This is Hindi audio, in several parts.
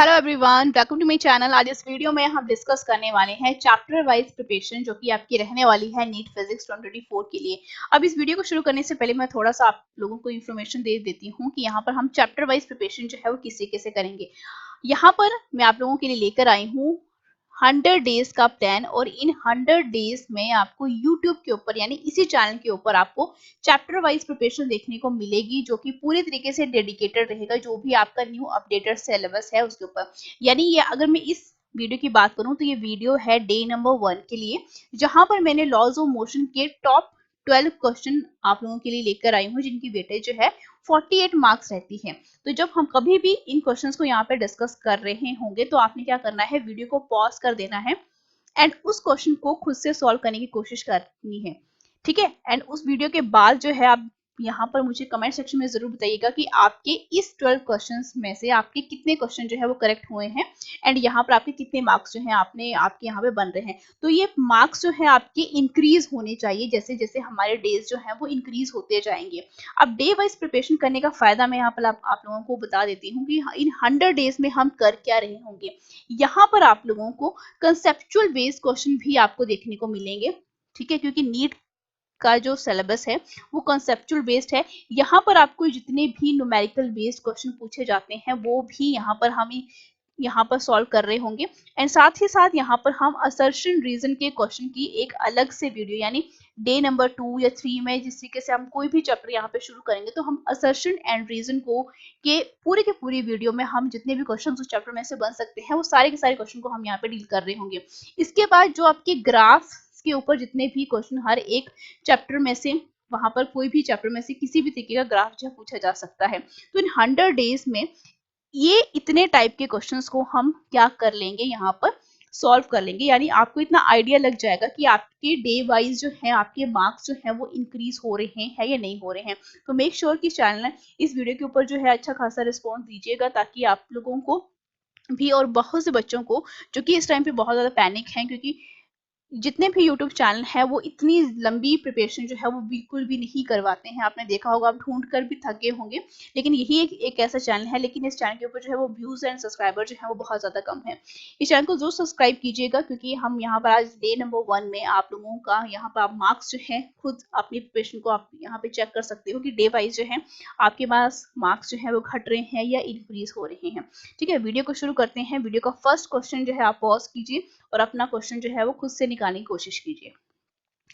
Hello everyone, welcome to my channel. आज इस वीडियो में हम डिस्कस करने वाले हैं चैप्टर वाइज प्रिपरेशन जो कि आपकी रहने वाली है नीट फिजिक्स 2024 के लिए। अब इस वीडियो को शुरू करने से पहले मैं थोड़ा सा आप लोगों को इन्फॉर्मेशन दे देती हूँ कि यहाँ पर हम चैप्टर वाइज प्रिपरेशन जो है वो किस तरीके से करेंगे। यहाँ पर मैं आप लोगों के लिए लेकर आई हूँ 100 डेज का प्लान, और इन 100 डेज में आपको यूट्यूब के ऊपर यानी इसी चैनल के ऊपर आपको चैप्टर वाइज प्रिपरेशन देखने को मिलेगी जो कि पूरी तरीके से डेडिकेटेड रहेगा जो भी आपका न्यू अपडेटेड सिलेबस है उसके ऊपर। यानी ये अगर मैं इस वीडियो की बात करूं तो ये वीडियो है डे नंबर 1 के लिए, जहां पर मैंने लॉज ऑफ मोशन के टॉप 12 क्वेश्चन आप लोगों के लिए लेकर आई हूँ जिनकी वेटेज जो है 48 मार्क्स रहती है। तो जब हम कभी भी इन क्वेश्चंस को यहाँ पे डिस्कस कर रहे होंगे तो आपने क्या करना है, वीडियो को पॉज कर देना है एंड उस क्वेश्चन को खुद से सॉल्व करने की कोशिश करनी है, ठीक है। एंड उस वीडियो के बाद जो है आप यहाँ पर मुझे कमेंट सेक्शन में जरूर बताइएगा कि आपके इस 12 क्वेश्चंस में से आपके कितने क्वेश्चन जो है वो करेक्ट हुए हैं एंड यहाँ पर आपके कितने मार्क्स जो है आपके यहाँ पे बन रहे हैं। तो ये मार्क्स जो है आपके इंक्रीज होने चाहिए जैसे जैसे हमारे डेज जो है वो इंक्रीज होते जाएंगे। अब डे वाइज प्रिपरेशन करने का फायदा मैं यहाँ पर आप लोगों को बता देती हूँ कि इन 100 डेज में हम कर क्या रहे होंगे। यहाँ पर आप लोगों को कंसेप्चुअल बेस्ड क्वेश्चन भी आपको देखने को मिलेंगे, ठीक है, क्योंकि नीट का जो सिलेबस है वो कंसेप्चुअल बेस्ड है। यहाँ पर आपको जितने भी न्यूमेरिकल बेस्ड क्वेश्चन पूछे जाते हैं वो भी यहाँ पर हम यहाँ पर सॉल्व कर रहे होंगे। एंड साथ ही साथ यहाँ पर हम असर्शन रीजन के क्वेश्चन की एक अलग से वीडियो यानी डे नंबर 2 या 3 में जिस तरीके से हम कोई भी चैप्टर यहाँ पे शुरू करेंगे तो हम असर्शन एंड रीजन को के पूरी वीडियो में हम जितने भी क्वेश्चन उस चैप्टर में से बन सकते हैं वो सारे के सारे क्वेश्चन को हम यहाँ पे डील कर रहे होंगे। इसके बाद जो आपके ग्राफ के ऊपर जितने भी क्वेश्चन हर एक चैप्टर में से वहां पर कोई भी चैप्टर में से किसी भी तरीके का ग्राफ जो पूछा जा सकता है। तो इन 100 डेज में ये इतने टाइप के क्वेश्चंस को हम क्या कर लेंगे, यहाँ पर सॉल्व कर लेंगे। यानी आपको इतना आइडिया लग जाएगा कि आपके डे वाइज जो है आपके मार्क्स जो है वो इंक्रीज हो रहे हैं या नहीं हो रहे हैं। तो मेक श्योर कि चैनल इस वीडियो के ऊपर जो है अच्छा खासा रिस्पॉन्स दीजिएगा ताकि आप लोगों को भी और बहुत से बच्चों को जो कि इस टाइम पे बहुत ज्यादा पैनिक हैं, क्योंकि जितने भी यूट्यूब चैनल है वो इतनी लंबी प्रिपरेशन जो है वो बिल्कुल भी नहीं करवाते हैं। आपने देखा होगा, आप ढूंढ कर भी थके होंगे, लेकिन यही एक ऐसा चैनल है, लेकिन इस चैनल के ऊपर जो है वो व्यूज एंड सब्सक्राइबर जो है वो बहुत ज्यादा कम है। इस चैनल को जरूर सब्सक्राइब कीजिएगा क्योंकि हम यहाँ पर आज डे नंबर 1 में आप लोगों का यहाँ पर आप मार्क्स जो है खुद अपनी प्रिपरेशन को आप यहाँ पे चेक कर सकते हो कि डे वाइज जो है आपके पास मार्क्स जो है वो घट रहे हैं या इंक्रीज हो रहे हैं। ठीक है, वीडियो को शुरू करते हैं। वीडियो का फर्स्ट क्वेश्चन जो है आप पॉज कीजिए और अपना क्वेश्चन जो है वो खुद से निकालने की कोशिश कीजिए।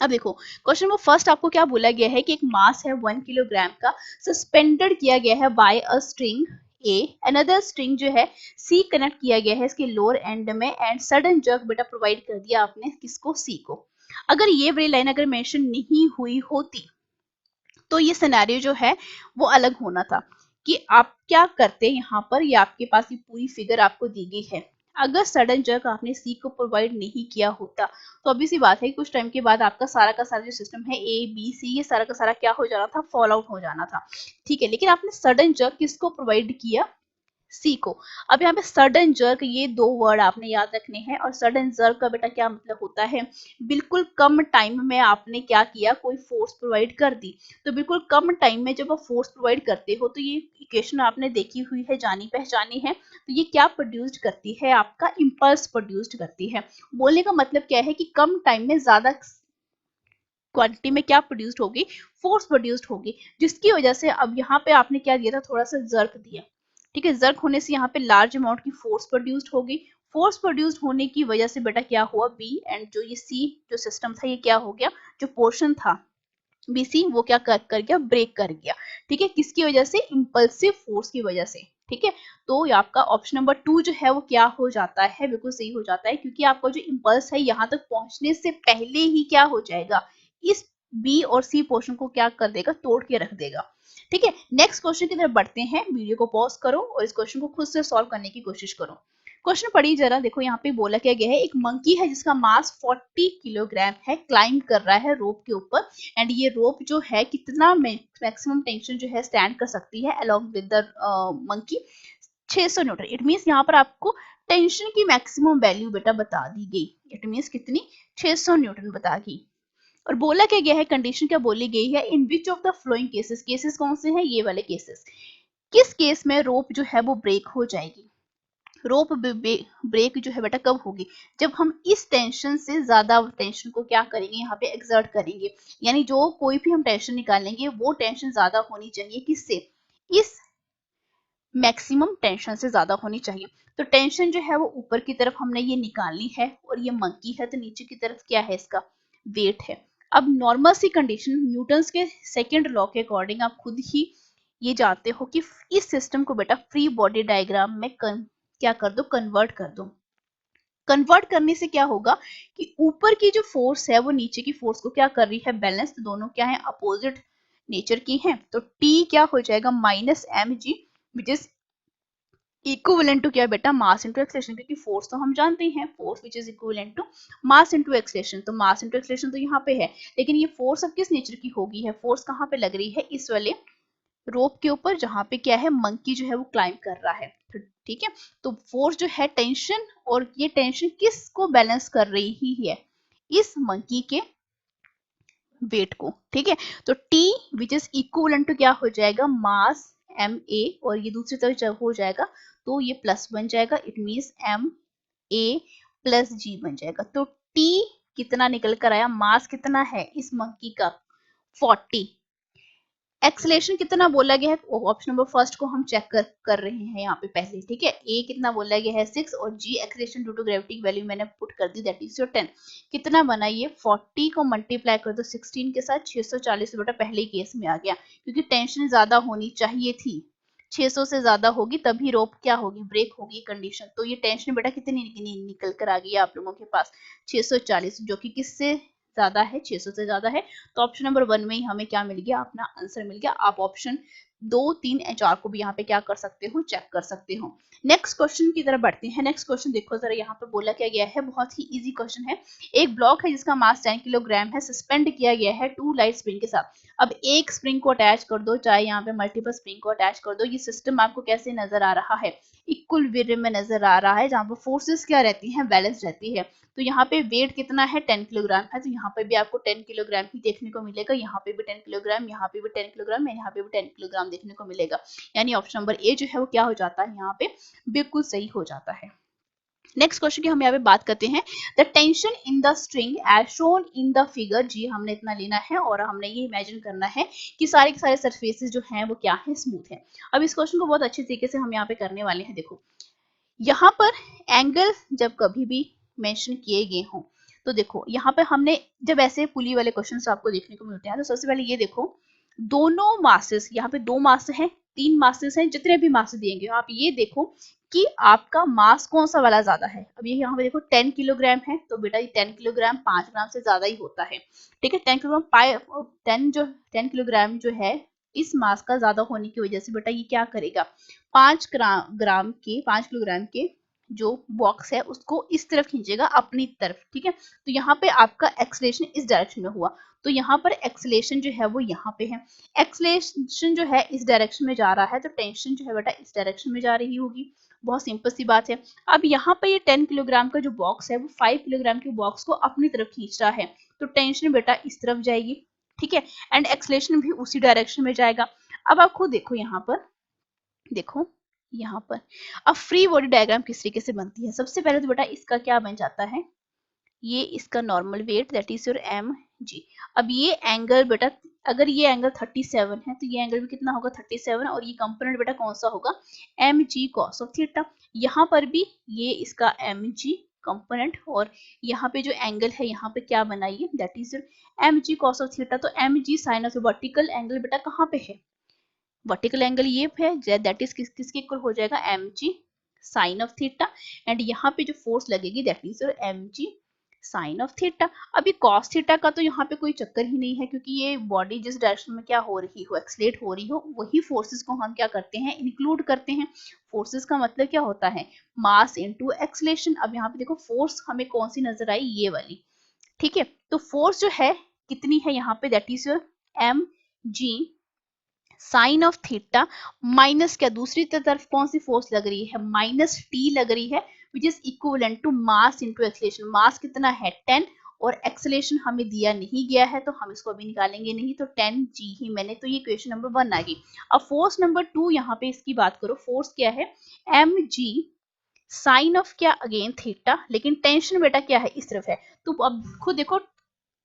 अब देखो, क्वेश्चन नंबर फर्स्ट आपको क्या बोला गया है कि एक मास है 1 किलोग्राम का, सस्पेंडेड किया गया है by a string A, another string जो है सी कनेक्ट किया गया है इसके लोअर एंड में एंड सडन जर्क बेटा प्रोवाइड कर दिया आपने किसको, सी को। अगर ये वाली लाइन अगर मेंशन नहीं हुई होती तो ये सिनेरियो जो है वो अलग होना था कि आप क्या करते यहाँ पर। ये आपके पास ये पूरी फिगर आपको दी गई है। अगर सडन जर्क आपने सी को प्रोवाइड नहीं किया होता तो अभी सी बात है कि कुछ टाइम के बाद आपका सारा का सारा जो सिस्टम है ए बी सी ये सारा का सारा क्या हो जाना था, फॉल आउट हो जाना था, ठीक है। लेकिन आपने सडन जर्क किसको प्रोवाइड किया, सी को। अब यहाँ पे सडन जर्क ये दो वर्ड आपने याद रखने हैं, और सडन जर्क का बेटा क्या मतलब होता है, बिल्कुल कम टाइम में आपने क्या किया, कोई फोर्स प्रोवाइड कर दी। तो बिल्कुल कम टाइम में जब आप फोर्स प्रोवाइड करते हो तो ये इक्वेशन आपने देखी हुई है, जानी पहचानी है। तो ये क्या प्रोड्यूस्ड करती है, आपका इम्पल्स प्रोड्यूस्ड करती है। बोलने का मतलब क्या है कि कम टाइम में ज्यादा क्वांटिटी में क्या प्रोड्यूस्ड होगी, फोर्स प्रोड्यूस्ड होगी, जिसकी वजह से अब यहाँ पे आपने क्या दिया था, थोड़ा सा जर्क दिया, ठीक है। जर्क होने से यहाँ पे लार्ज अमाउंट की फोर्स प्रोड्यूस्ड होगी। फोर्स प्रोड्यूस्ड होने की वजह से बेटा क्या हुआ, बी एंड जो ये सी जो सिस्टम था ये क्या हो गया, जो पोर्शन था बीसी वो क्या कर गया, ब्रेक कर गया, ठीक है। किसकी वजह से, इंपल्सिव फोर्स की वजह से, ठीक है। तो आपका ऑप्शन नंबर 2 जो है वो क्या हो जाता है, बिल्कुल सही हो जाता है, क्योंकि आपका जो इंपल्स है यहाँ तक पहुंचने से पहले ही क्या हो जाएगा, इस बी और सी पोर्शन को क्या कर देगा, तोड़ के रख देगा, ठीक है। नेक्स्ट क्वेश्चन की तरफ बढ़ते हैं। वीडियो को पॉज करो और इस क्वेश्चन को खुद से सॉल्व करने की कोशिश करो। क्वेश्चन पढ़िए जरा, देखो यहाँ पे बोला क्या गया है, एक मंकी है जिसका मास 40 किलोग्राम है, क्लाइंब कर रहा है रोप के ऊपर एंड ये रोप जो है कितना मैक्सिमम टेंशन जो है स्टैंड कर सकती है along with the monkey, 600 Newton. It means यहाँ पर आपको टेंशन की मैक्सिमम वैल्यू बेटा बता दी गई। इट मींस कितनी, 600 न्यूटन बता गई। और बोला क्या गया है, कंडीशन क्या बोली गई है, in which of the following cases, cases कौन से हैं, ये वाले केसेस, किस केस में रोप जो है वो ब्रेक हो जाएगी। रोप ब्रेक जो है बेटा कब होगी, जब हम इस टेंशन से ज्यादा टेंशन को क्या करेंगे, यहाँ पे एक्सर्ट करेंगे। यानी जो कोई भी हम टेंशन निकालेंगे वो टेंशन ज्यादा होनी चाहिए किससे, इस मैक्सिमम टेंशन से ज्यादा होनी चाहिए। तो टेंशन जो है वो ऊपर की तरफ हमने ये निकालनी है, और ये मंकी है तो नीचे की तरफ क्या है, इसका वेट है। अब नॉर्मल सी कंडीशन न्यूटन्स के सेकेंड लॉ के अकॉर्डिंग आप खुद ही ये जानते हो कि इस सिस्टम को बेटा फ्री बॉडी डायग्राम में क्या कर दो, कन्वर्ट कर दो। कन्वर्ट करने से क्या होगा कि ऊपर की जो फोर्स है वो नीचे की फोर्स को क्या कर रही है, बैलेंस। तो दोनों क्या है, अपोजिट नेचर की हैं। तो टी क्या हो जाएगा, minus M G, which is equivalent to क्या बेटा, मास इनटू एक्सेलरेशन। क्योंकि फोर्स तो हम जानते हैं, force which is equivalent to mass into acceleration. तो मास इनटू एक्सेलरेशन तो यहाँ पे है, लेकिन ये फोर्स अब किस नेचर की होगी है, फोर्स कहाँ पे लग रही है, इस वाले रोप के ऊपर, जहां पे क्या है, मंकी जो है वो क्लाइंब कर रहा है। ठीक है, तो फोर्स जो है टेंशन, और ये टेंशन किसको बैलेंस कर रही ही है, इस मंकी के वेट को। ठीक है, तो T which is equal to क्या हो जाएगा, मास एम ए, और ये दूसरी तरफ जब हो जाएगा तो ये प्लस बन जाएगा, it means M A plus G बन जाएगा। तो T कितना निकल कर आया, मास कितना है इस मंकी का, 40। एक्सलेशन कितना बोला गया है, ऑप्शन नंबर फर्स्ट को हम चेक कर रहे हैं यहाँ पे पहले। ठीक है, ए कितना बोला गया है 6, और G acceleration due to gravity value मैंने पुट कर दी, दैट इज योर 10। कितना बना ये, 40 को मल्टीप्लाई कर दो 16 के साथ, 640 बेटा पहले ही केस में आ गया, क्योंकि टेंशन ज्यादा होनी चाहिए थी। 600 से ज्यादा होगी तभी रोप क्या होगी, ब्रेक होगी कंडीशन। तो ये टेंशन बेटा कितनी निकल कर आ गई आप लोगों के पास, 640, जो कि किससे ज्यादा है, 600 से ज्यादा है। तो ऑप्शन नंबर 1 में ही हमें क्या मिल गया, अपना आंसर मिल गया। आप ऑप्शन 2, 3 और 4 को भी यहाँ पे क्या कर सकते हो, चेक कर सकते हो। नेक्स्ट क्वेश्चन की तरफ बढ़ते हैं। नेक्स्ट क्वेश्चन देखो जरा, यहाँ पे बोला क्या गया है, बहुत ही इजी क्वेश्चन है। एक ब्लॉक है जिसका मास 10 किलोग्राम है, सस्पेंड किया गया है 2 लाइट स्प्रिंग के साथ। अब एक स्प्रिंग को अटैच कर दो, चाहे यहाँ पे मल्टीपल स्प्रिंग को अटैच कर दो। ये सिस्टम आपको कैसे नजर आ रहा है, इक्वल वेरिय में नजर आ रहा है, जहाँ पर फोर्सेस क्या रहती हैं, बैलेंस रहती है। तो यहाँ पे वेट कितना है, 10 किलोग्राम है, तो यहाँ पे भी आपको 10 किलोग्राम ही देखने को मिलेगा। यहाँ पे भी 10 किलोग्राम, यहाँ पे भी 10 किलोग्राम, यहाँ पे भी 10 किलोग्राम देखने को मिलेगा। यानी ऑप्शन नंबर ए जो है वो क्या हो जाता है, यहाँ पे बिल्कुल सही हो जाता है। नेक्स्ट क्वेश्चन की हम यहाँ पे बात करते हैं, the tension in the string as shown in the figure. जी हमने इतना लेना है, और हमने ये इमेजिन करना है कि सारे के सारे सरफेसेस जो हैं वो क्या है, स्मूथ है। अब इस क्वेश्चन को बहुत अच्छे तरीके से हम यहाँ पे करने वाले हैं। देखो यहाँ पर एंगल जब कभी भी मेंशन किए गए हों, तो देखो यहाँ पे हमने जब ऐसे पुली वाले क्वेश्चंस आपको देखने को मिलते हैं, तो सबसे पहले ये देखो, दोनों मासेस, यहाँ पे 2 मास हैं, 3 मासेस हैं, जितने भी मास दिएंगे आप ये देखो कि आपका मास कौन सा वाला ज्यादा है। अब ये यहाँ पे देखो 10 किलोग्राम है, तो बेटा ये 10 किलोग्राम 5 ग्राम से ज्यादा ही होता है। ठीक है, 10 किलोग्राम 10 किलोग्राम जो है इस मास का ज्यादा होने की वजह से बेटा ये क्या करेगा, 5 किलोग्राम के जो बॉक्स है उसको इस तरफ खींचेगा अपनी तरफ। ठीक है, तो यहाँ पे आपका एक्सलेशन इस डायरेक्शन में हुआ, तो यहाँ पर एक्सलेशन जो है वो यहाँ पे है। एक्सलेशन जो है इस डायरेक्शन में जा रहा है, तो टेंशन जो है बेटा इस डायरेक्शन में जा रही होगी। बहुत सिंपल सी बात है। अब यहाँ पे ये 10 किलोग्राम का जो बॉक्स है वो 5 किलोग्राम के बॉक्स को अपनी तरफ खींच रहा है, तो टेंशन बेटा इस तरफ जाएगी। ठीक है, एंड एक्सलेशन भी उसी डायरेक्शन में जाएगा। अब आप खुद देखो यहाँ पर, देखो यहाँ पर अब फ्री बॉडी डायग्राम किस तरीके से बनती है। सबसे पहले तो बेटा इसका क्या बन जाता है, ये इसका normal weight that is your M g. अब ये एंगल बेटा, अगर ये एंगल 37 है तो ये एंगल भी कितना होगा, 37, और ये कंपोनेंट बेटा कौन सा होगा, M G cos of theta. यहाँ पर भी ये इसका एम जी कंपोनेंट, और यहाँ पे जो एंगल है यहाँ पे क्या बनाइए, that is your M G cos of theta. तो M G sine of vertical angle बेटा कहाँ पे है, वर्टिकल एंगल ये है, दैट इज किसके इक्वल हो जाएगा, M G sine of theta. And यहाँ पे जो फोर्स लगेगी that is your M G sine of theta. अभी कॉस थीटा का तो यहाँ पे कोई चक्कर ही नहीं है, क्योंकि ये बॉडी जिस डायरेक्शन में क्या हो रही हो, एक्सलेट हो रही हो, वही फोर्सेस को हम क्या करते हैं, इंक्लूड करते हैं। फोर्सेस का मतलब क्या होता है, मास इनटू एक्सलेशन। अब यहाँ पे देखो फोर्स हमें कौन सी नजर आई, ये वाली। ठीक है, तो फोर्स जो है कितनी है यहाँ पे, that is your M G sine of theta, minus क्या, दूसरी तरफ कौन सी फोर्स लग रही है, माइनस टी लग रही है, which is equivalent to mass into acceleration. Mass कितना है 10, और एक्सेलरेशन हमें दिया नहीं गया है, तो हम इसको अभी निकालेंगे नहीं, तो 10 जी ही मैंने, तो ये क्वेश्चन नंबर 1 आ गई। अब फोर्स नंबर 2 यहाँ पे इसकी बात करो, फोर्स क्या है, एम जी साइन ऑफ क्या अगेन थीटा, लेकिन टेंशन बेटा क्या है इस तरफ है। तो अब खुद देखो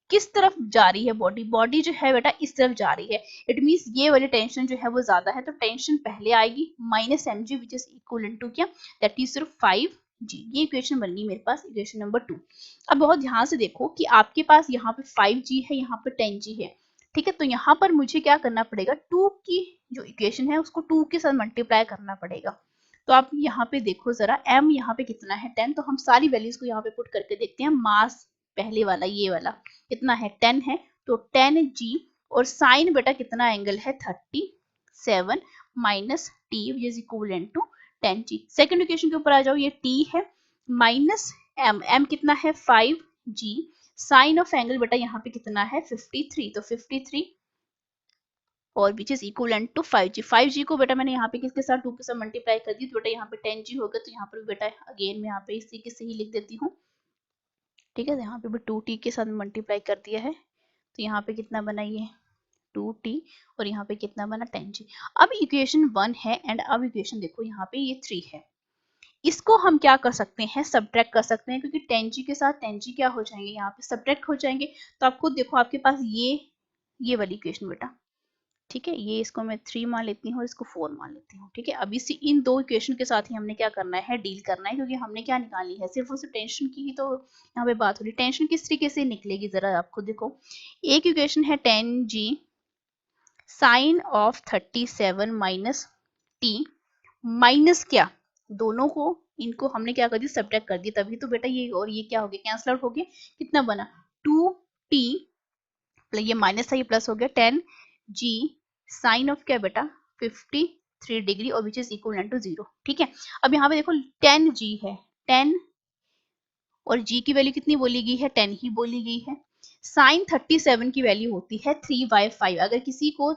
किस तरफ जा रही है बॉडी, बॉडी जो है बेटा इस तरफ जा रही है। इट मींस ये वाली टेंशन जो है वो ज्यादा है, तो टेंशन पहले आएगी minus M G which is equal to क्या, दैट इज सिर्फ 5 जी। ये इक्वेशन बन गई मेरे पास, इक्वेशन नंबर 2। अब बहुत ध्यान से देखो कि आपके पास यहाँ पे 5g है, यहाँ पे 10g है, ठीक है। तो यहाँ पर मुझे क्या करना पड़ेगा, 2 की जो इक्वेशन है उसको 2 के साथ मल्टीप्लाई करना पड़ेगा। तो आप यहाँ पे देखो जरा, m यहाँ पे कितना है 10, तो हम सारी वैल्यूज को यहाँ पे पुट करके देखते हैं। मास पहले वाला ये वाला कितना है 10 है, तो 10g, और साइन बेटा कितना एंगल है 37 minus T which is equal to 10g। Second equation के ऊपर आ जाओ, ये t है माइनस m कितना है 5g, साइन ऑफ एंगल बेटा यहाँ पे कितना है 53, तो 53 और विच is equal to 5g। 5g को बेटा मैंने यहाँ पे किसके साथ 2 के साथ मल्टीप्लाई कर दी, तो बेटा यहाँ पे 10g होगा, तो यहाँ पर बेटा अगेन मैं यहाँ पे इसी के से ही लिख देती हूँ, ठीक है। यहाँ पे भी 2t के साथ मल्टीप्लाई कर दिया है, तो यहाँ पे कितना बना ये 2t, और यहाँ पे कितना बना 10g। अब इक्वेशन 1 है, एंड अब इक्वेशन देखो यहाँ पे ये 3 है। इसको हम क्या कर सकते हैं, सब्ट्रैक्ट कर सकते हैं, क्योंकि 10g के साथ 10g क्या हो जाएंगे, यहाँ पे सब्ट्रैक्ट हो जाएंगे। तो आप खुद देखो आपके पास ये वाली इक्वेशन बेटा, ठीक है, ये इसको मैं 3 मान लेती हूँ और इसको 4 मान लेती हूँ, ठीक है। अब इसी इन दो इक्वेशन के साथ ही हमने क्या करना है, डील करना है, क्योंकि हमने क्या निकालनी है, सिर्फ और सिर्फ टेंशन की ही तो यहाँ पे बात हो रही। टेंशन किस तरीके से निकलेगी जरा आप खुद देखो। एक इक्वेशन है 10g sine of 37 minus T, minus क्या, दोनों को इनको हमने क्या कर दिया, सब्ट्रैक्ट कर दिया, तभी तो बेटा ये और ये क्या हो गया, कैंसल आउट हो गया। कितना बना 2t, ये माइनस था ये प्लस हो गया, 10g साइन ऑफ क्या बेटा 53 डिग्री, और विच इज इक्वल टू 0, ठीक है। अब यहाँ पे देखो 10g है, 10 और g की वैल्यू कितनी बोली गई है, 10 ही बोली गई है। साइन 37 की वैल्यू होती है 3/5। अगर किसी को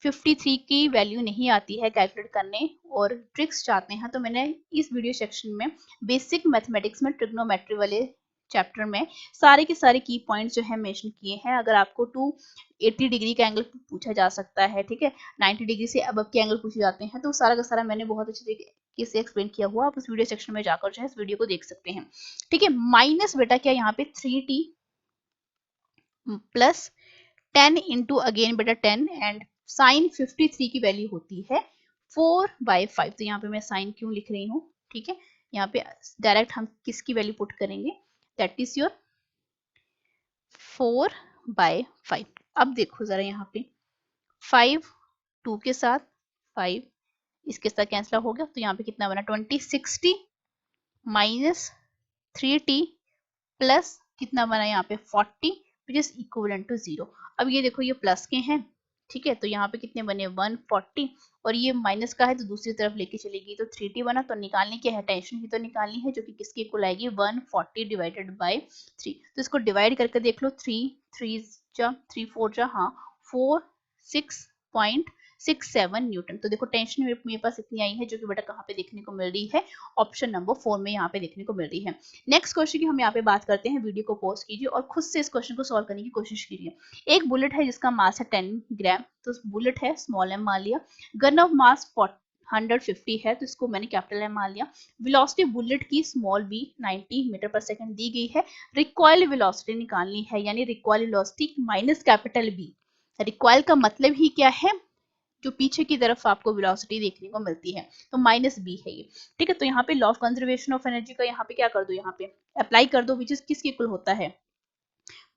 53 की वैल्यू नहीं आती है कैलकुलेट करने और ट्रिक्स चाहते हैं, तो मैंने इस वीडियो सेक्शन में बेसिक मैथमेटिक्स में ट्रिग्नोमेट्री वाले चैप्टर में सारे के सारे की पॉइंट्स जो है मेंशन किए हैं। अगर आपको 280 डिग्री का एंगल पूछा जा सकता है, ठीक है, 90 डिग्री से अब के एंगल पूछे जाते हैं, तो सारा का सारा मैंने बहुत अच्छे तरीके से एक्सप्लेन किया हुआ, आप उस वीडियो सेक्शन में जाकर जो है इस वीडियो को देख सकते हैं, ठीक है। माइनस बेटा क्या यहाँ पे 3t प्लस 10 इंटू अगेन बेटा 10, एंड साइन 53 की वैल्यू होती है 4/5। तो यहाँ पे मैं साइन क्यों लिख रही हूँ, ठीक है। यहाँ पे डायरेक्ट हम किसकी वैल्यू पुट करेंगे, दैट इज योर 4/5। अब देखो जरा यहाँ पे 5 2 के साथ 5 इसके साथ कैंसिल हो गया, तो यहाँ पे कितना बना 2060 माइनस 3t प्लस कितना बना यहाँ पे 40 विच इज इक्वल टू 0। अब ये देखो ये प्लस के हैं, ठीक है, तो यहाँ पे कितने बने 140, और ये माइनस का है तो दूसरी तरफ लेके चलेगी, तो 3t बना। तो निकालनी क्या है, टेंशन ही तो निकालनी है, जो कि किसके इक्वल आएगी 140 डिवाइडेड बाय 3। तो इसको डिवाइड करके देख लो, 3 3 जा 3 4 जा, हाँ 46.67 न्यूटन। तो देखो टेंशन मेरे पास इतनी आई है, जो कि बेटा कहाँ पे देखने को मिल रही है, ऑप्शन नंबर 4 में यहाँ पे देखने को मिल रही है। नेक्स्ट क्वेश्चन की हम यहाँ पे बात करते हैं, वीडियो को पॉज कीजिए और खुद से इस क्वेश्चन को सॉल्व करने की कोशिश कीजिए। एक बुलेट है जिसका मास है 10 ग्राम, तो बुलेट है स्मॉल एम मान लिया, गन ऑफ मास 150 है, तो इसको मैंने कैपिटल एम मान लिया। वेलोसिटी बुलेट की small B 90 metre per second दी गई है। रिकॉइल वेलोसिटी निकालनी है, यानी recoil velocity minus capital B. Recoil का मतलब ही क्या है, जो पीछे की तरफ आपको वेलोसिटी देखने को मिलती है, तो माइनस बी है ये, ठीक है। तो यहाँ पे law of conservation of energy का यहाँ पे क्या कर दो, यहाँ पे अप्लाई कर दो, विच इज किसके इक्वल होता है,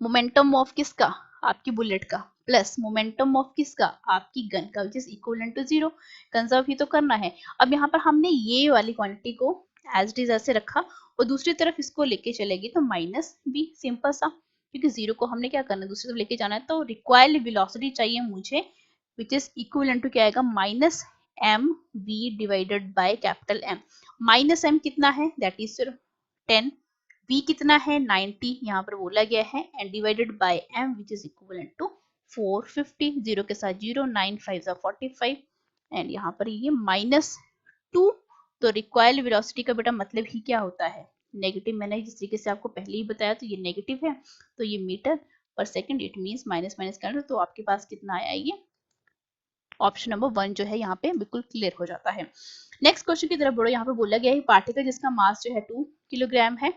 मोमेंटम ऑफ किसका, आपकी बुलेट का, प्लस मोमेंटम ऑफ किसका, आपकी गन का, which is equal to 0। Conserve ही तो करना है। अब यहाँ पर हमने ये वाली क्वांटिटी को एज इट इज ऐसे रखा, और दूसरी तरफ इसको लेके चलेगी तो माइनस बी, सिंपल सा, क्योंकि 0 को हमने क्या करना है, दूसरी तरफ लेके जाना है। तो रिक्वायर्ड वेलोसिटी चाहिए मुझे, विच इज इक्वल टू क्या आएगा, minus M V divided by capital M. Minus M कितना है, दैट इज 10, v कितना है 90 यहाँ पर बोला गया है, and divided by m which is equal to 450, 0 के साथ 0, 9 5 45, एंड यहाँ पर ये -2। तो रिक्वायर्ड वेलोसिटी का बेटा मतलब ही क्या होता है, नेगेटिव। मैंने जिस तरीके से आपको पहले ही बताया, तो ये नेगेटिव है, तो ये metre per second, it means minus minus कर, तो आपके पास कितना आया ये ऑप्शन नंबर 1 जो है यहाँ पे बिल्कुल क्लियर हो जाता है। नेक्स्ट क्वेश्चन की तरफ बढ़ो। यहाँ पे बोला गया है पार्टिकल जिसका मास जो है 2 किलोग्राम है,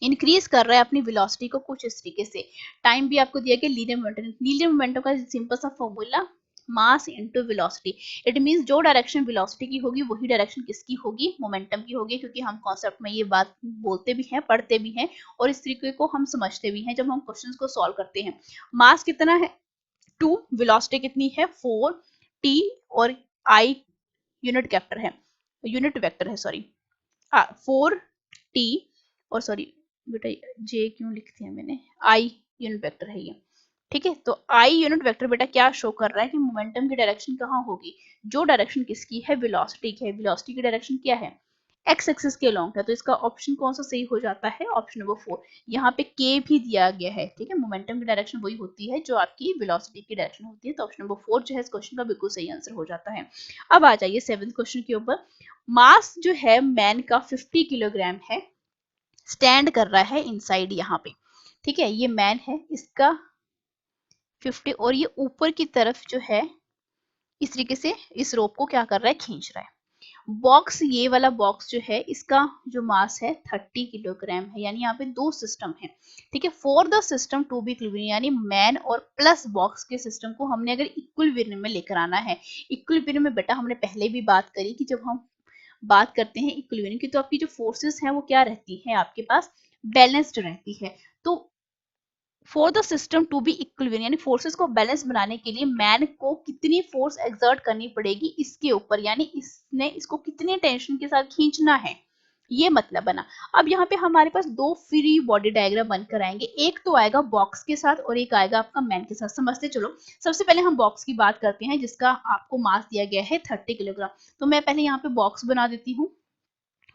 इंक्रीज कर रहा है अपनी वेलोसिटी को कुछ इस तरीके से। टाइम भी आपको दिया गया लीनियर मोमेंटम। लीनियर मोमेंटम का सिंपल सा formula mass into velocity. It means जो डायरेक्शन वेलोसिटी की होगी वही डायरेक्शन किसकी होगी, मोमेंटम की होगी, क्योंकि हम कॉन्सेप्ट में ये बात बोलते भी हैं, पढ़ते भी हैं और इस तरीके को हम समझते भी हैं जब हम क्वेश्चंस को सॉल्व करते हैं। मास कितना है 2, वेलोसिटी कितनी है 4, टी और आई यूनिट वेक्टर है, यूनिट वेक्टर है सॉरी 4 टी और सॉरी बेटा जे क्यों लिखती है मैंने, आई यूनिट वेक्टर है ये। ठीक है, तो आई यूनिट वेक्टर बेटा क्या शो कर रहा है कि मोमेंटम की डायरेक्शन कहाँ होगी, जो डायरेक्शन किसकी है, वेलोसिटी की है। वेलोसिटी की डायरेक्शन क्या है, एक्स एक्सिस के अलोंग है। तो इसका ऑप्शन कौन सा सही हो जाता है, ऑप्शन नंबर 4। यहाँ पे के भी दिया गया है। ठीक है, मोमेंटम की डायरेक्शन वही होती है जो आपकी वेलोसिटी की डायरेक्शन होती है। तो ऑप्शन नंबर 4 जो है इस क्वेश्चन का बिल्कुल सही आंसर हो जाता है। अब आ जाइए 7th क्वेश्चन के ऊपर। मास जो है मैन का 50 किलोग्राम है, स्टैंड कर रहा है इनसाइड यहाँ पे। ठीक है, ये मैन है, इसका 50 और ये ऊपर की तरफ जो है इस तरीके से इस रोप को क्या कर रहा है, खींच रहा है। बॉक्स, ये वाला बॉक्स जो है इसका जो मास है 30 किलोग्राम है, यानी यहाँ पे दो सिस्टम है। ठीक है, for the system to be equilibrium, यानी मैन और प्लस बॉक्स के सिस्टम को हमने अगर इक्विलिब्रियम में लेकर आना है। इक्विलिब्रियम में बेटा हमने पहले भी बात करी कि जब हम बात करते हैं इक्विलिब्रियम की तो आपकी जो फोर्सेस हैं वो क्या रहती है, आपके पास बैलेंस्ड रहती है। तो for the system to be equilibrium, यानी फोर्सेस को बैलेंस बनाने के लिए मैन को कितनी फोर्स एक्सर्ट करनी पड़ेगी इसके ऊपर, यानी इसने इसको कितने टेंशन के साथ खींचना है, ये मतलब बना। अब यहाँ पे हमारे पास दो फ्री बॉडी डायग्राम बनकर आएंगे, एक तो आएगा बॉक्स के साथ और एक आएगा आपका मैन के साथ। समझते चलो। सबसे पहले हम बॉक्स की बात करते हैं जिसका आपको मास दिया गया है 30 किलोग्राम। तो मैं पहले यहाँ पे बॉक्स बना देती हूँ।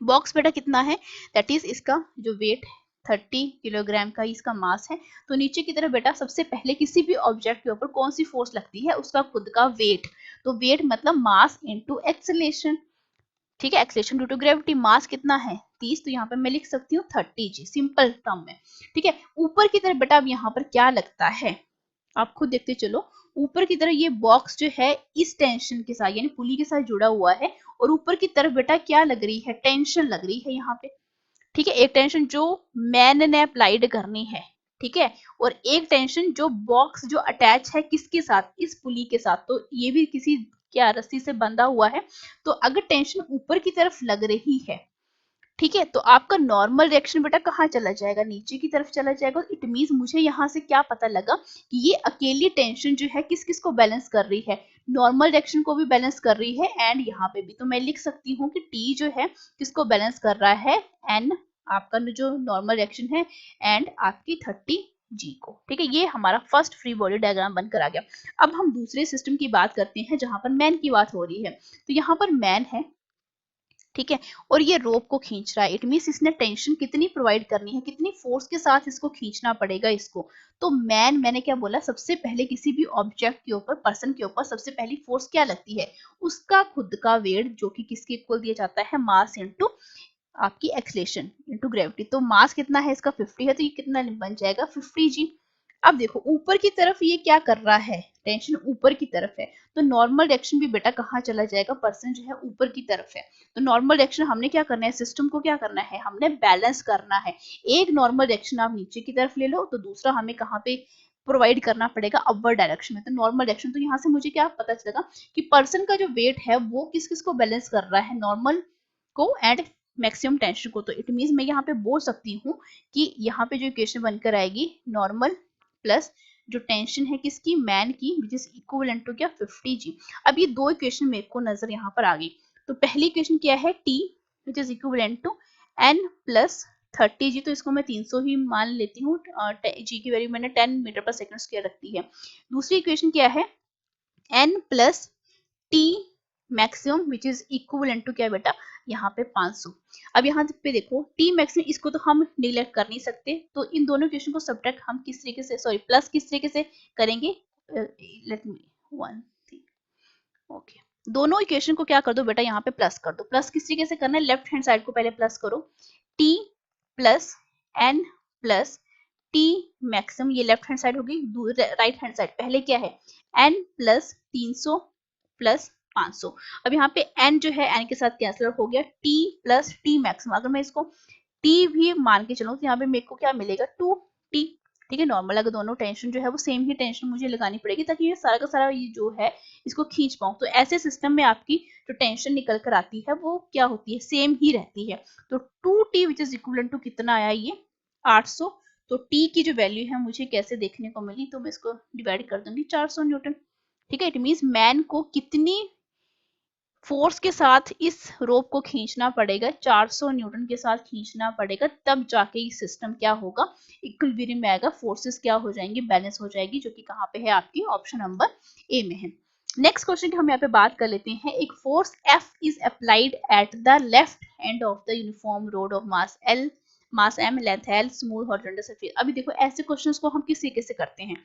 बॉक्स बेटा कितना है, दैट इज इसका जो वेट 30 किलोग्राम का इसका मास है। तो नीचे की तरफ बेटा सबसे पहले किसी भी ऑब्जेक्ट के ऊपर कौन सी फोर्स लगती है, उसका खुद का वेट। तो वेट मतलब मास इनटू एक्सेलरेशन। ठीक है, एक्सेलरेशन ड्यू टू ग्रेविटी। मास कितना है 30, तो यहाँ पे मैं लिख सकती हूँ 30 जी, सिंपल टर्म में। ठीक है, ऊपर की तरफ बेटा अब यहाँ पर क्या लगता है, आप खुद देखते चलो। ऊपर की तरफ ये बॉक्स जो है इस टेंशन के साथ यानी पुली के साथ जुड़ा हुआ है, और ऊपर की तरफ बेटा क्या लग रही है, टेंशन लग रही है यहाँ पे। ठीक है, एक टेंशन जो मैन ने अप्लाइड करनी है। ठीक है, और एक टेंशन जो बॉक्स जो अटैच है किसके साथ, इस पुली के साथ। तो ये भी किसी क्या रस्सी से बंधा हुआ है। तो अगर टेंशन ऊपर की तरफ लग रही है, ठीक है, तो आपका नॉर्मल रिएक्शन बेटा कहाँ चला जाएगा, नीचे की तरफ चला जाएगा। इट मींस मुझे यहाँ से क्या पता लगा कि ये अकेली टेंशन जो है किस किस को बैलेंस कर रही है, नॉर्मल रिएक्शन को भी बैलेंस कर रही है एंड यहाँ पे भी। तो मैं लिख सकती हूँ कि टी जो है किसको बैलेंस कर रहा है, एन आपका जो नॉर्मल रिएक्शन है एंड आपकी 30 जी को। ठीक है, ये हमारा फर्स्ट फ्री बॉडी डायग्राम बनकर आ गया। अब हम दूसरे सिस्टम की बात करते हैं जहां पर मैन की बात हो रही है। तो यहाँ पर मैन है, ठीक है, और ये रोप को खींच रहा है। इट मींस इसने टेंशन कितनी प्रोवाइड करनी है, कितनी फोर्स के साथ इसको खींचना पड़ेगा इसको। तो मैंने क्या बोला, सबसे पहले किसी भी ऑब्जेक्ट के ऊपर, पर्सन के ऊपर सबसे पहली फोर्स क्या लगती है, उसका खुद का वेट, जो कि किसके इक्वल दिया जाता है, मास इनटू आपकी एक्सलेशन इनटू ग्रेविटी। तो मास कितना है इसका 50 है, तो ये कितना बन जाएगा 50 जी। अब देखो ऊपर की तरफ ये क्या कर रहा है, टेंशन ऊपर की तरफ है। तो नॉर्मल रिएक्शन भी बेटा कहाँ चला जाएगा, पर्सन जो है ऊपर की तरफ है। तो नॉर्मल रिएक्शन हमने क्या करना है, सिस्टम को क्या करना है, हमने बैलेंस करना है। एक नॉर्मल रिएक्शन आप नीचे की तरफ ले लो, तो दूसरा हमें कहाँ पे प्रोवाइड करना पड़ेगा, अपवर्ड डायरेक्शन में। तो नॉर्मल रिएक्शन, तो यहाँ से मुझे क्या पता चलेगा कि पर्सन का जो वेट है वो किस किस को बैलेंस कर रहा है, नॉर्मल को एंड मैक्सिमम टेंशन को। तो इट मींस मैं यहाँ पे बोल सकती हूँ कि यहाँ पे जो इक्वेशन बनकर आएगी, नॉर्मल प्लस जो टेंशन है किसकी, मैन की, विच इज इक्विवेलेंट टू क्या 50 जी। अब ये दो इक्वेशन मेरे को नजर यहाँ पर आ गई। तो पहली इक्वेशन क्या है, T which is equivalent to N plus 30 G. तो इसको मैं 300 ही मान लेती हूँ, जी की वैल्यू मैंने 10 मीटर पर सेकंड स्क्वायर रखी है। दूसरी इक्वेशन क्या है, N plus T maximum which is equivalent to क्या बेटा, यहाँ पे 500। अब यहाँ पे देखो टी मैक्सिमम, इसको तो हम निगलेक्ट कर नहीं सकते। तो इन दोनों इक्वेशन को सब्ट्रैक्ट हम किस तरीके से, सॉरी प्लस किस तरीके से करेंगे, लेट मी 1 3 ओके। दोनों इक्वेशन को क्या कर दो बेटा, यहाँ पे प्लस कर दो। प्लस किस तरीके से करना है, लेफ्ट हैंड साइड को पहले प्लस करो, T plus N plus T maximum, ये लेफ्ट हैंड साइड होगी। राइट हैंड साइड पहले क्या है, एन प्लस 300 प्लस 500। अब यहाँ पे n जो है n के साथ कैंसिल हो गया, t प्लस टी मैक्सिमम, अगर मैं इसको t भी मान के चलूँ तो यहाँ पे मेरे को क्या मिलेगा 2t। ठीक है, नॉर्मल अगर दोनों टेंशन जो है वो सेम ही टेंशन मुझे लगानी पड़ेगी ताकि ये सारा का सारा ये जो है इसको खींच पाऊँ। तो ऐसे सिस्टम में आपकी जो टेंशन निकल कर आती है वो क्या होती है, सेम ही रहती है। तो 2t which is equal to कितना आया, ये 800। तो t की जो वैल्यू है मुझे कैसे देखने को मिली, तो मैं इसको डिवाइड कर दूंगी 400 न्यूटन। ठीक है, इट मीन्स मैन को कितनी फोर्स के साथ इस रोप को खींचना पड़ेगा, 400 न्यूटन के साथ खींचना पड़ेगा, तब जाके ये सिस्टम क्या होगा, इक्विलिब्रियम में आएगा, फोर्सेस क्या हो जाएंगी, बैलेंस हो जाएगी, जो कि कहाँ पे है आपकी ऑप्शन नंबर ए में है। नेक्स्ट क्वेश्चन की हम यहाँ पे बात कर लेते हैं। एक force F is applied at the left end of the uniform road of mass L, mass M, length L, smooth horizontal surface. अभी देखो ऐसे क्वेश्चंस को हम किस तरीके से करते हैं।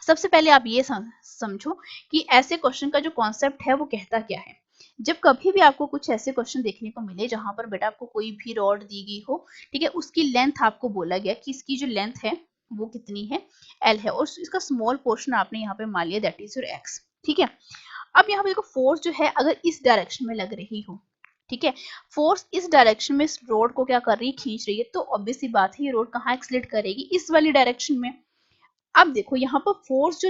सबसे पहले आप ये समझो कि ऐसे क्वेश्चन का जो कॉन्सेप्ट है वो कहता क्या है। जब कभी भी आपको कुछ ऐसे क्वेश्चन देखने को मिले जहां पर बेटा आपको कोई भी रॉड दी गई हो, ठीक है, उसकी लेंथ आपको बोला गया कि इसकी जो लेंथ है वो कितनी है, एल है, और इसका स्मॉल पोर्शन आपने यहाँ पे मान लिया दैट इज योर एक्स। ठीक है, अब यहाँ पे देखो फोर्स जो है अगर इस डायरेक्शन में लग रही हो, ठीक है, फोर्स इस डायरेक्शन में इस रोड को क्या कर रही है, खींच रही है, तो ऑब्वियस सी बात है ये रोड कहाँ एक्सलेट करेगी, इस वाली डायरेक्शन में। अब देखो यहाँ पर फोर्स जो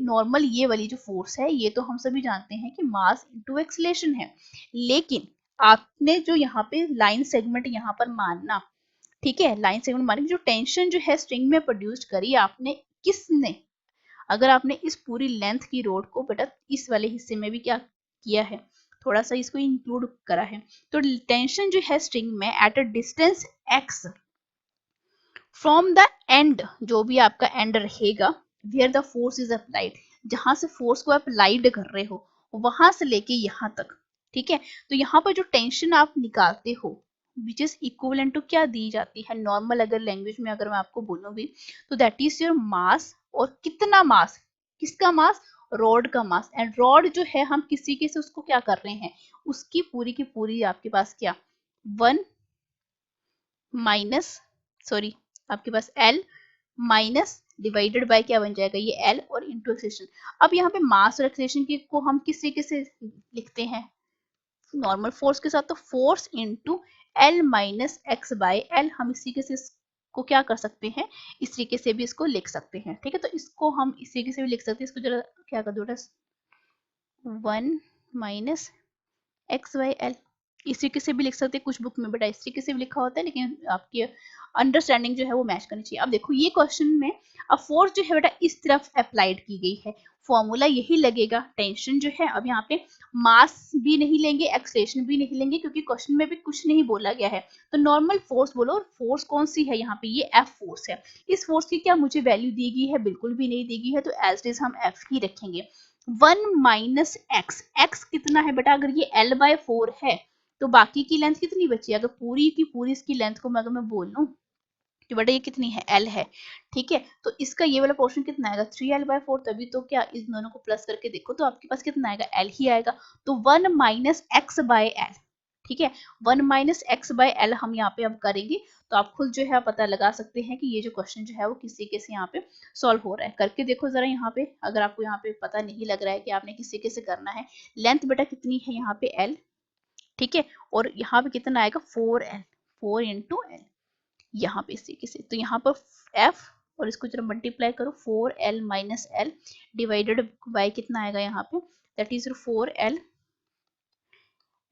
नॉर्मल ये वाली जो फोर्स है ये तो हम सभी जानते हैं कि मास इनटू एक्सीलरेशन है, लेकिन आपने जो यहाँ पे लाइन सेगमेंट यहाँ पर मानना, ठीक है, लाइन सेगमेंट मानने जो टेंशन जो है स्ट्रिंग में प्रोड्यूस करी आपने, किसने, अगर आपने इस पूरी लेंथ की रोड को बेटा इस वाले हिस्से में भी क्या किया है, थोड़ा सा इसको इंक्लूड करा है, तो टेंशन जो है स्ट्रिंग में at a distance x from the end, जो भी आपका एंड रहेगा, where the force is applied, जहां से फोर्स को अप्लाइड कर रहे हो वहां से लेके यहां तक। ठीक है, तो यहाँ पर जो टेंशन आप निकालते हो विच इज इक्विवेलेंट टू क्या दी जाती है, नॉर्मल अगर लैंग्वेज में अगर मैं आपको बोलूँ भी तो दैट इज योर मास, और कितना मास, किसका मास, रॉड का मास। एंड रॉड जो है हम किसी के से उसको क्या कर रहे हैं, उसकी पूरी की पूरी आपके पास क्या, 1 माइनस, सॉरी आपके पास L माइनस डिवाइडेड बाय क्या बन जाएगा, ये L और इंटू एक्सेलेरेशन। अब यहाँ पे मास और एक्सेलेरेशन को हम किस तरीके से लिखते हैं, नॉर्मल फोर्स के साथ, तो force into L minus X by L, हम इस तरीके से इसको क्या कर सकते हैं, इस तरीके से भी इसको लिख सकते हैं। ठीक है, तो इसको हम इस तरीके से भी लिख सकते हैं, इसको जरा क्या कर दो, 1 माइनस एक्स बाई एल, इस तरीके से भी लिख सकते हैं, कुछ बुक में बेटा इस तरीके से भी लिखा होता है, लेकिन आपकी अंडरस्टैंडिंग जो है वो मैच करनी चाहिए। अब देखो ये क्वेश्चन में अब फोर्स जो है बेटा इस तरफ अप्लाइड की गई है, फॉर्मूला यही लगेगा, टेंशन जो है, अब यहाँ पे मास भी नहीं लेंगे, एक्सेलरेशन भी नहीं लेंगे, क्योंकि क्वेश्चन में भी कुछ नहीं बोला गया है, तो नॉर्मल फोर्स बोलो, और फोर्स कौन सी है यहाँ पे, ये एफ फोर्स है। इस फोर्स की क्या मुझे वैल्यू दी गई है, बिल्कुल भी नहीं दी गई है, तो एज इट इज हम एफ ही रखेंगे। 1 माइनस एक्स, एक्स कितना है बेटा, अगर ये L बाय 4 है तो बाकी की लेंथ कितनी बची, अगर पूरी की पूरी इसकी लेंथ को अगर मैं बोल लूं तो बेटा ये कितनी है, L है। ठीक है, तो इसका ये वाला पोर्शन कितना आएगा, 3L बाय 4, तभी तो क्या इस दोनों को प्लस करके देखो तो आपके पास कितना आएगा, L ही आएगा। तो 1 माइनस एक्स बाय एल, ठीक है, 1 माइनस एक्स बाय एल हम यहाँ पे अब करेंगे, तो आप खुद जो है पता लगा सकते हैं कि ये जो क्वेश्चन जो है वो किस तरीके से यहाँ पे सॉल्व हो रहा है। करके देखो जरा यहाँ पे, अगर आपको यहाँ पे पता नहीं लग रहा है कि आपने किस तरीके से करना है। लेंथ बेटा कितनी है यहाँ पे L, ठीक है, और यहाँ पे कितना आएगा 4L, 4 इंटू एल, यहाँ पे इस तरीके से, तो यहाँ पर F और इसको जरा मल्टीप्लाई करो, 4L minus L divided by कितना आएगा यहाँ पे, that is 4L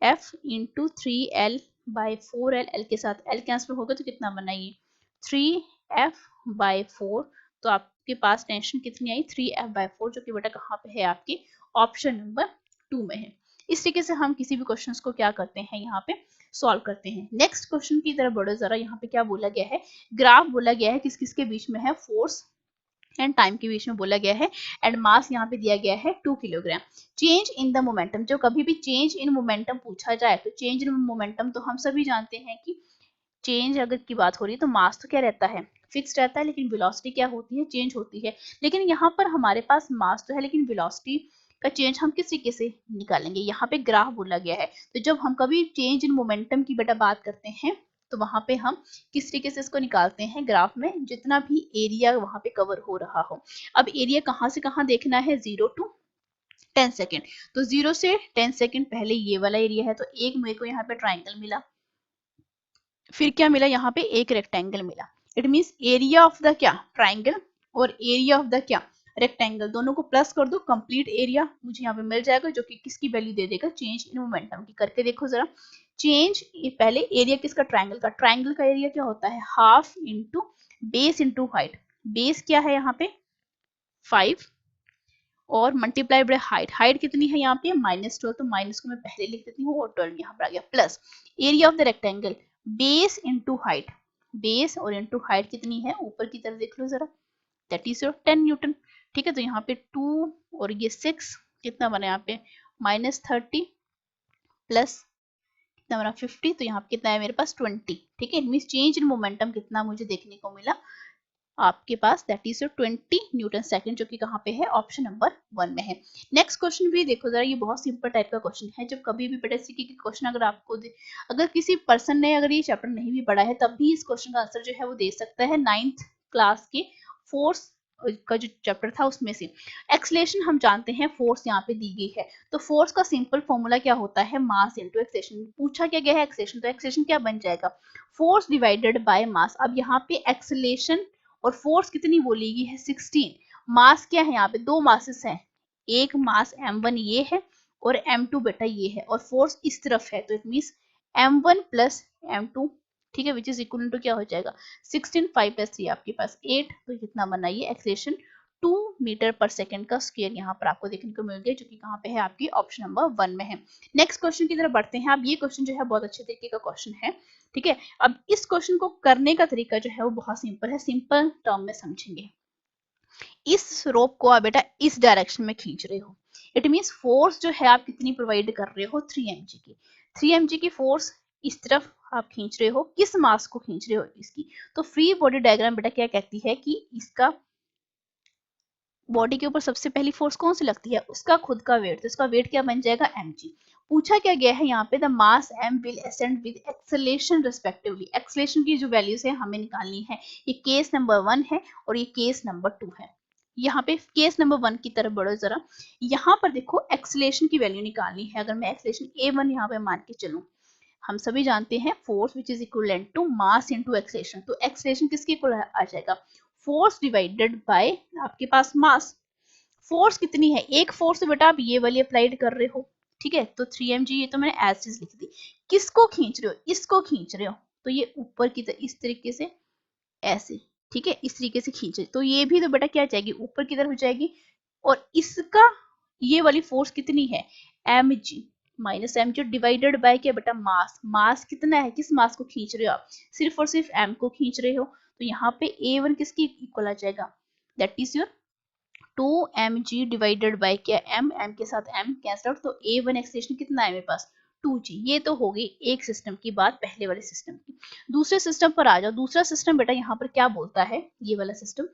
F into 3L by 4L, L के साथ L कैंसिल होगा तो कितना बना ये 3F बाय 4, तो आपके पास टेंशन कितनी आई 3F बाय 4, जो कि बेटा कहाँ पे है आपके ऑप्शन नंबर 2 में है। इस तरीके से हम किसी भी क्वेश्चन को क्या करते हैं यहाँ पे सॉल्व करते हैं। नेक्स्ट क्वेश्चन की तरफ बढ़ो जरा, यहाँ पे क्या बोला गया है, ग्राफ बोला गया है, किस किस के बीच में है, फोर्स एंड टाइम के बीच में बोला गया है, एंड मास यहाँ पे दिया गया है 2 kilogram. Change in the momentum, जो कभी भी चेंज इन मोमेंटम पूछा जाए तो चेंज इन मोमेंटम तो हम सभी जानते हैं कि चेंज अगर की बात हो रही है तो मास तो क्या रहता है, फिक्स रहता है, लेकिन वेलोसिटी क्या होती है, चेंज होती है। लेकिन यहाँ पर हमारे पास मास तो है, लेकिन वेलोसिटी का चेंज हम किस तरीके से निकालेंगे, यहाँ पे ग्राफ बोला गया है, तो जब हम कभी चेंज इन मोमेंटम की बेटा बात करते हैं तो वहां पे हम किस तरीके से इसको निकालते हैं, ग्राफ में जितना भी एरिया वहां पे कवर हो रहा हो। अब एरिया कहाँ से कहाँ देखना है, 0 to 10 सेकेंड। तो 0 से 10 सेकेंड पहले ये वाला एरिया है, तो एक मेरे को यहाँ पे ट्राइंगल मिला, फिर क्या मिला, यहाँ पे एक रेक्टेंगल मिला। It means area of the क्या, ट्राइंगल, और एरिया ऑफ द क्या, रेक्टेंगल, दोनों को प्लस कर दो, कंप्लीट एरिया मुझे यहाँ पे मिल जाएगा, जो कि किसकी वैल्यू दे देगा, चेंज इन मोमेंटम की। करके देखो जरा, चेंज, पहले एरिया किसका, ट्राइंगल का। ट्राइंगल का एरिया क्या होता है, half into base into height. Base क्या है यहाँ पे 5 और मल्टीप्लाई बाय हाइट। हाइट कितनी है यहाँ पे -12, तो माइनस को मैं पहले लिख देती हूँ और 12 यहाँ पर आ गया, plus area of the rectangle base into height. Base और इंटू हाइट कितनी है, ऊपर की तरफ देख लो जरा, दैट इज योर 10 न्यूटन। ठीक है, तो यहाँ पे 2 और ये 6 कितना बना यहाँ पे -30 प्लस कितना बना 50, तो यहाँ पे कितना है मेरे पास 20। ठीक है, it means change in momentum कितना मुझे देखने को मिला आपके पास, दैट इज 20 न्यूटन सेकंड, जो कि कहाँ पे है, ऑप्शन नंबर 1 में है। नेक्स्ट क्वेश्चन भी देखो जरा, ये बहुत सिंपल टाइप का क्वेश्चन है। जब कभी भी बेटा सीखी के क्वेश्चन अगर आपको अगर किसी पर्सन ने अगर ये चैप्टर नहीं भी पढ़ा है, तब भी इस क्वेश्चन का आंसर जो है वो दे सकता है। 9th क्लास के फोर्स का जो चैप्टर था उसमें से एक्सलेशन हम जानते हैं, फोर्स यहाँ पे दी गई है, तो फोर्स का सिंपल फॉर्मूला क्या होता है, मास इनटू एक्सलेशन। पूछा क्या गया है, एक्सलेशन, तो एक्सलेशन क्या बन जाएगा, फोर्स डिवाइडेड बाय मास। अब यहाँ पे एक्सलेशन और फोर्स कितनी बोली गई है, 16। मास क्या है, यहाँ पे दो मासेस हैं, एक मास m1 ये है और m2 बेटा ये है, और फोर्स इस तरफ है, तो it means m1 plus m2, ठीक है, विच इज इक्वल टू क्या हो जाएगा 16, 5 प्लस 3 आपके पास 8, तो कितना बना ये एक्सेलेरेशन 2 मीटर पर सेकंड का स्क्वायर यहाँ पर आपको देखने को मिल गया, जो कि कहाँ पे है, आपकी ऑप्शन नंबर 1 में है। नेक्स्ट क्वेश्चन की तरफ बढ़ते हैं। अब ये क्वेश्चन जो है बहुत अच्छे तरीके का क्वेश्चन है, ठीक है। अब इस क्वेश्चन को करने का तरीका जो है वो बहुत सिंपल है, सिंपल टर्म में समझेंगे। इस रोप को आप बेटा इस डायरेक्शन में खींच रहे हो, इट मींस फोर्स जो है आप कितनी प्रोवाइड कर रहे हो, 3 mg की। 3 mg की फोर्स इस तरफ आप खींच रहे हो, किस मास को खींच रहे हो, इसकी। तो फ्री बॉडी डायग्राम बेटा क्या कहती है कि इसका बॉडी के ऊपर सबसे पहली फोर्स कौन सी लगती है, उसका खुद का वेट, तो इसका वेट क्या बन जाएगा mg। पूछा क्या गया है यहाँ पे, the mass m will ascend with acceleration respectively. Acceleration की जो वैल्यूज है हमें निकालनी है, ये केस नंबर 1 है और ये केस नंबर 2 है। यहाँ पे केस नंबर 1 की तरफ बढ़ो जरा, यहाँ पर देखो एक्सेलेरेशन की वैल्यू निकालनी है। अगर मैं एक्सेलेरेशन a1 यहाँ पे मान के चलूं, हम सभी जानते हैं force which is equivalent to mass into acceleration, तो एक्सेलेरेशन किसके इक्वल आ जाएगा, फोर्स डिवाइडेड बाय आपके पास मास। फोर्स कितनी है, एक फोर्स तो बेटा आप ये वाली अप्लाइड कर रहे हो, ठीक है, तो 3 mg ये तो मैंने एज इज लिख दी। किसको खींच रहे हो, इसको खींच रहे हो, तो ये ऊपर की तरफ इस तरीके से ऐसे, ठीक है, इस तरीके से खींचे, तो ये भी तो बेटा क्या जाएगी, ऊपर की तरफ जाएगी। और इसका ये वाली फोर्स कितनी है, mg minus mg divided by क्या बेटा, मास। मास कितना है, किस मास को खींच रहे हो आप, सिर्फ और सिर्फ m को खींच रहे हो, तो यहाँ पे a1 किसकी इक्वल आ जाएगा, that is your 2 mg divided by क्या, m के साथ m कैंसिल आउट, तो a1 एक्सेलेरेशन कितना है मेरे पास 2g। ये तो हो गई एक सिस्टम की बात, पहले वाले सिस्टम की। दूसरे सिस्टम पर आ जाओ। दूसरा सिस्टम बेटा यहाँ पर क्या बोलता है, ये वाला सिस्टम।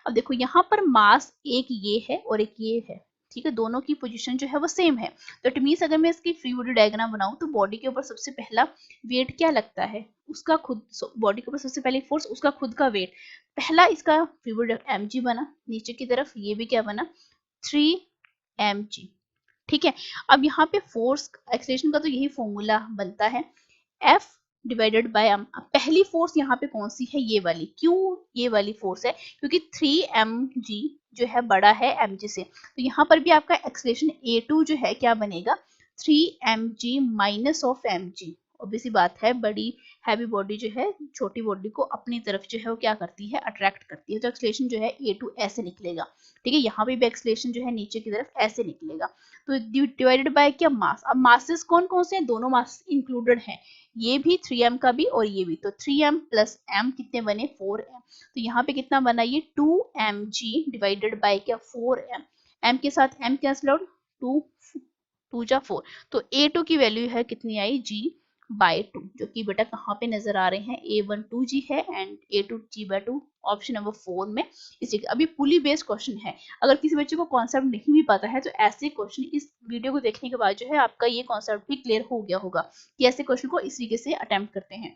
अब देखो यहाँ पर मास एक ये है और एक ये है, ठीक है, दोनों की पोजीशन जो है वो सेम है, तो इट मींस अगर मैं इसकी फ्री बॉडी डायग्राम बनाऊं, तो बॉडी के ऊपर सबसे पहला वेट क्या लगता है, उसका खुद, बॉडी के ऊपर सबसे पहले फोर्स उसका खुद का वेट, पहला इसका फ्री बॉडी mg बना, नीचे की तरफ ये भी क्या बना 3 mg, ठीक है। अब यहाँ पे फोर्स एक्सेलेरेशन का तो यही फॉर्मूला बनता है, F डिवाइडेड बाय m। पहली फोर्स यहाँ पे कौन सी है, ये वाली। क्यों ये वाली फोर्स है, क्योंकि 3 mg जो है बड़ा है mg से, तो यहाँ पर भी आपका एक्सेलेरेशन a2 जो है क्या बनेगा 3 mg minus of mg। Obviously बात है, बड़ी हैवी बॉडी जो है छोटी बॉडी को अपनी तरफ जो है वो क्या करती है, अट्रैक्ट करती है, तो एक्सेलेरेशन जो है a2 ऐसे निकलेगा, ठीक है। यहाँ पे भी एक्सेलेरेशन जो है नीचे की तरफ ऐसे निकलेगा, तो डिवाइडेड बाय क्या, मास। अब मासेस कौन कौन से हैं, दोनों मास इंक्लूडेड हैं, ये भी 3m का भी और ये भी, तो 3m प्लस m कितने बने 4m, तो यहाँ पे कितना बना ये 2mg डिवाइडेड बाय क्या 4m, m के साथ m कैंसिल आउट, 2 जा 4, तो a2 की वैल्यू है कितनी आई g/2, जो कि बेटा कहाँ पे नजर आ रहे हैं, a1 2g है and a2 g/2, option number 4 में। इसी अभी पुली बेस्ड क्वेश्चन है, अगर किसी बच्चे को कॉन्सेप्ट नहीं भी पता है, तो ऐसे क्वेश्चन इस वीडियो को देखने के बाद जो है आपका ये कॉन्सेप्ट भी क्लियर हो गया होगा कि ऐसे क्वेश्चन को इस तरीके से अटेम्प्ट करते हैं।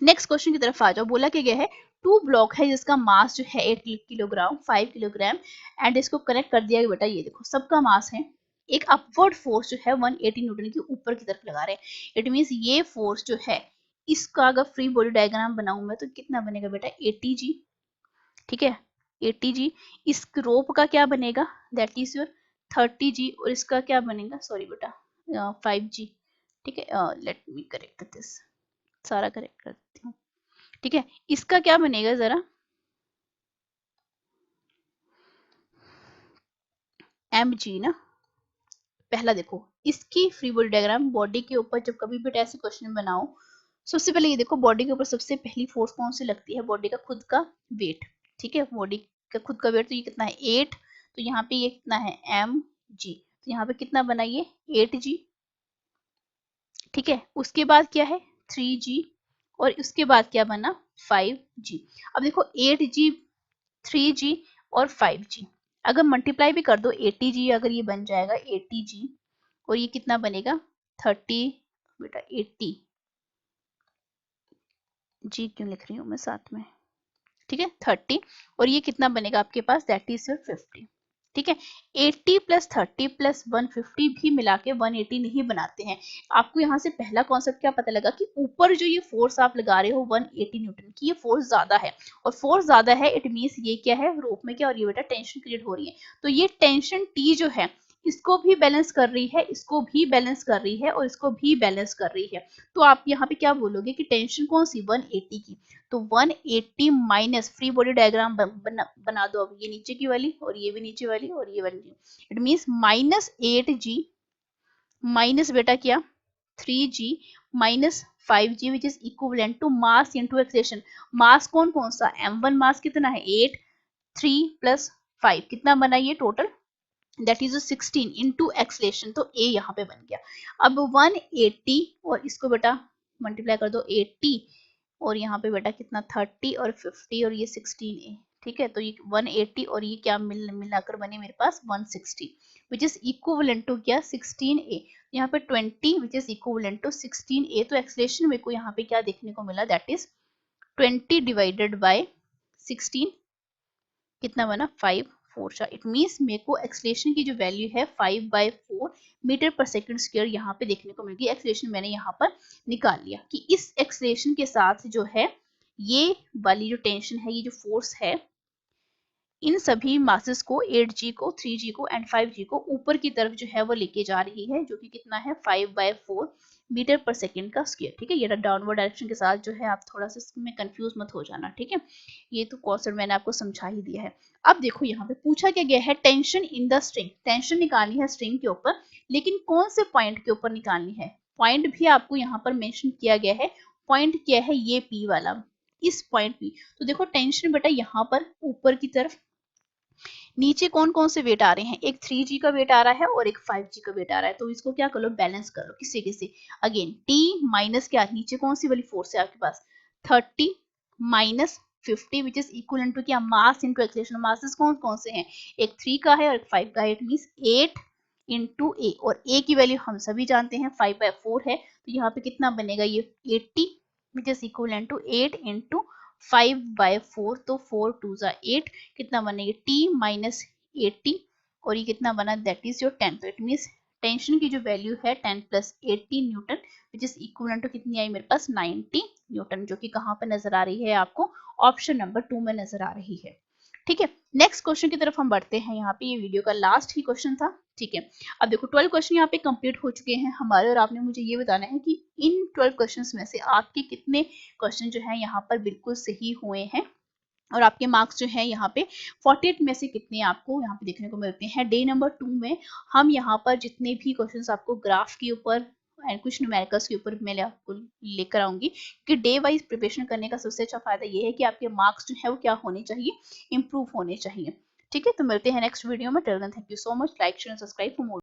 नेक्स्ट क्वेश्चन की तरफ आ जाओ। बोला क्या गया है, 2 ब्लॉक है जिसका मास जो है 8 किलोग्राम 5 किलोग्राम एंड इसको कनेक्ट कर दिया गया बेटा, ये देखो सबका मास है एक अपवर्ड फोर्स जो है 180 न्यूटन के ऊपर की तरफ लगा रहे हैं। इट मीन्स ये फोर्स जो है इसका अगर फ्री बॉडी डायग्राम बनाऊं मैं तो कितना बनेगा बेटा 80G, ठीक है 80G। इस रोप का क्या बनेगा दैट इज योर 30G और इसका क्या बनेगा सॉरी बेटा 5G, ठीक है। लेट मी करेक्ट दिस, सारा करेक्ट कर देती हूँ, ठीक है। इसका क्या बनेगा जरा mg ना। पहला देखो इसकी फ्री बॉडी डायग्राम, बॉडी के ऊपर जब कभी भी ऐसे क्वेश्चन बनाओ सबसे पहले ये देखो बॉडी के ऊपर सबसे पहली फोर्स कौन सी लगती है, बॉडी का खुद का वेट, ठीक है। बॉडी का खुद का वेट तो ये कितना है 8, तो यहाँ पे ये कितना है mg, तो यहाँ पे कितना बना ये 8G, ठीक है। उसके बाद क्या है 3G और उसके बाद क्या बना 5G। अब देखो 8G 3G और 5G अगर मल्टीप्लाई भी कर दो 80G अगर ये बन जाएगा 80G और ये कितना बनेगा 30 बेटा 80G क्यों लिख रही हूँ मैं साथ में, ठीक है 30 और ये कितना बनेगा आपके पास दैट इज योर 50, ठीक है। 80 प्लस 30 प्लस 150 भी मिला के 180 नहीं बनाते हैं। आपको यहाँ से पहला कॉन्सेप्ट क्या पता लगा कि ऊपर जो ये फोर्स आप लगा रहे हो 180 न्यूटन की, ये फोर्स ज्यादा है और फोर्स ज्यादा है इट मीन्स ये क्या है रोप में क्या और ये बेटा टेंशन क्रिएट हो रही है। तो ये टेंशन टी जो है इसको भी बैलेंस कर रही है, इसको भी बैलेंस कर रही है और इसको भी बैलेंस कर रही है। तो आप यहाँ पे क्या बोलोगे कि टेंशन कौन सी 180 की, तो 180 माइनस फ्री बॉडी डायग्राम बना दो अब, ये नीचे की वाली और ये भी नीचे वाली और ये वाली, इट मींस -8G माइनस बेटा क्या 3G minus 5G which is equivalent to mass into acceleration. Mass कौन कौन सा m1 मास कितना है 8, 3 प्लस 5 कितना बना ये total that is 16 into acceleration, तो a यहाँ पे बन गया। अब 180 और इसको बेटा मल्टीप्लाई कर दो 80 और यहाँ पे बेटा कितना 30 और 50 और ये 16a, ठीक है। तो ये 180 और ये क्या मिलाकर बने मेरे पास 160 विच इज इक्विवेलेंट टू क्या 16a, यहाँ पे 20 विच इज इक्विवेलेंट टू 16a। तो एक्सेलरेशन मेरे को यहाँ पे क्या देखने को मिला दैट इज 20 डिवाइडेड बाय 16 कितना बना 5/4। इट मीन्स मेरे को एक्सेलरेशन की जो वैल्यू है 5/4 मीटर पर सेकंड स्क्वायर यहाँ पे देखने को मिलेगी। एक्सेलरेशन मैंने यहाँ पर निकाल लिया कि इस एक्सेलरेशन के साथ जो है ये वाली जो टेंशन है, ये जो फोर्स है, इन सभी मासेस को 8G को 3G को एंड 5G को ऊपर की तरफ जो है वो लेके जा रही है, जो कि कितना है 5/4 मीटर पर सेकेंड का स्क्वायर, ठीक है। ये डाउनवर्ड डायरेक्शन के साथ जो है आप थोड़ा सा इसमें कंफ्यूज मत हो जाना, ठीक है। ये तो कॉन्सेप्ट मैंने आपको समझा ही दिया है। अब देखो यहाँ पे पूछा क्या गया है tension in the string, tension निकालनी है स्ट्रिंग के ऊपर, लेकिन कौन से पॉइंट के ऊपर निकालनी है, पॉइंट भी आपको यहाँ पर मेंशन किया गया है। पॉइंट क्या है ये P वाला, इस पॉइंट P। तो देखो टेंशन बेटा यहाँ पर ऊपर की तरफ, नीचे कौन कौन से वेट आ रहे हैं, एक 3G का वेट आ रहा है और एक 5G का वेट आ रहा है। तो इसको क्या कर लो बैलेंस कर लो किसी किसी। अगेन T माइनस क्या, नीचे कौन सी वाली फोर्स है आपके पास 30 minus 50 which is equal to क्या मास इनटू एक्सेलरेशन। मासेस कौन कौन से हैं, एक 3 का है और एक 5 का है, इट मींस 8 इंटू ए, और ए की वैल्यू हम सभी जानते हैं 5/4 है। तो यहाँ पे कितना बनेगा ये 80 which is equal to 8 into 5/4, तो 4 2 8 कितना बनेगा T माइनस 80 और ये कितना बना दैट इज योर 10। तो इट मींस टेंशन की जो वैल्यू है 10 plus 80 newton which is equal to कितनी आई मेरे पास 90 न्यूटन, जो कि कहाँ पे नजर आ रही है आपको ऑप्शन नंबर 2 में नजर आ रही है, ठीक है। नेक्स्ट क्वेश्चन की तरफ हम बढ़ते हैं। यहाँ पे ये वीडियो का लास्ट ही क्वेश्चन था, ठीक है। अब देखो 12 क्वेश्चन यहाँ पे कंप्लीट हो चुके हैं हमारे और आपने मुझे ये बताना है कि इन 12 क्वेश्चंस में से आपके कितने क्वेश्चन जो है यहाँ पर बिल्कुल सही हुए हैं और आपके मार्क्स जो है यहाँ पे 48 में से कितने आपको यहाँ पे देखने को मिलते हैं। डे नंबर 2 में हम यहाँ पर जितने भी क्वेश्चंस आपको ग्राफ के ऊपर एंड कुछ न्यूमेरिकल्स के ऊपर मैं आपको लेकर आऊंगी कि डे वाइज प्रिपरेशन करने का सबसे अच्छा फायदा ये है कि आपके मार्क्स जो है वो क्या होने चाहिए, इंप्रूव होने चाहिए, ठीक है। तो मिलते हैं नेक्स्ट वीडियो में। Till then thank you so much, like share and subscribe for more.